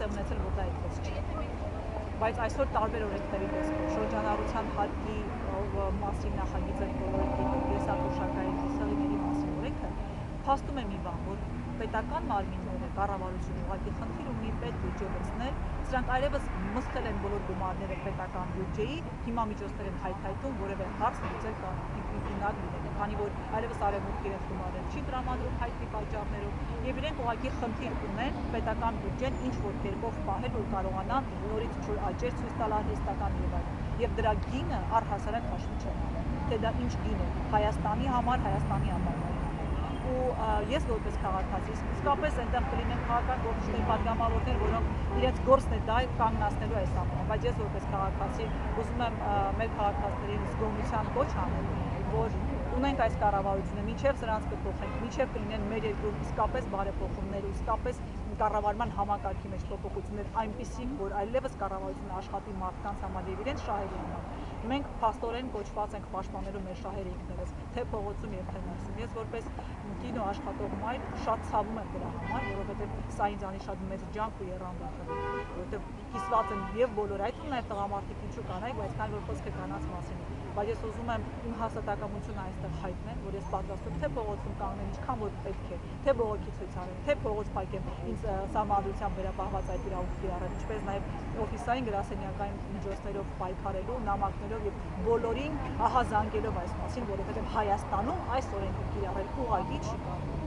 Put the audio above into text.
տեղի ունեցել, որ դա այդպես չի։ Բայց այսօր տարբեր օրենքների տեսքով շրջանառության հարկի մասին նախագիծը բոլորը գիտեն, եսաթոշակային սեղիների մասին օրենքը փաստում է մի բան, որ պետական մարմինները, կառավարությունը ուղղակի խնդիր ունի պետ բյուջե լցնել, սրանք այլևս մսխել են բոլոր գումարները պետական բյուջեի, հիմա միջոցներ են հայթայթում որևէ հարց լուծել կամ հիմնակ լինել, քանի որ այլևս արևմուտքը իրենց գումարները չի տրամադրում հայտնի պատճառներով, եւ իրենք ուղղակի խնդիր ունեն պետական բյուջեն ինչ որ կերպով պահել, որ կարողանան նորից ինչ որ աճեր ցույց տալ արհեստական եւ այլն, եւ դրա գինը առհասարակ հաշվի չեն առնում, թե դա ինչ գին է Հայաստանի համար, Հայաստանի ապագայի ու ես որպես քաղաքացի իսկապես այնտեղ կլինեն քաղաքական գործիչներ, պատգամավորներ, որոնք իրենց գործն է դա կանգնացնելու այս ամենը, բայց ես որպես քաղաքացի ուզում եմ մեր քաղաքացիներին զգոնության կոչ անել, որ ունենք այս կառավարությունը, մինչև սրանց կփոխենք, մինչև կլինեն մեր երկրում իսկապես բարեփոխումներ ու իսկապես կառավարման համակարգի մեջ փոփոխություններ այնպիսիք, որ այլևս կառավարությունը աշխատի մարդկանց համար եւ իրենց շահերի համար։ Մենք փաստորեն կոչված ենք պաշտպանելու մեր շահերը ինքներս, թե փողոցում եւ թե ներսում։ Ես որպես կինո աշխատող մայր շատ ցավում եմ դրա համար, որովհետեւ սա ինձանից շատ մեծ ջանք ու եռանդակ է, որովհետեւ կիսված են եւ բոլորը, այդ թվում նաեւ տղամարդիկ ինչու կանայք, բայց քանի որ խոսքը կանանց մասին է։ Բայց ես ուզում եմ իմ հաստատակամությունը այստեղ հայտնել, որ ես պատրաստ եմ թե փողոցում կանգնեմ, ինչքան որ պետք է, թե բողոքի ցույցարեմ, թե փողոց փակեմ ինձ սահմանադրությամբ վերապահված այդ իրավունքի կիրառել, ինչպես նաև օֆիսային գրասենյակային միջոցներով պայքարելու, նամակներով եւ բոլորին ահազանգելով այս մասին, որովհետեւ Հայաստանում այս օրենքը կիրառել ուղղակի չի կարող։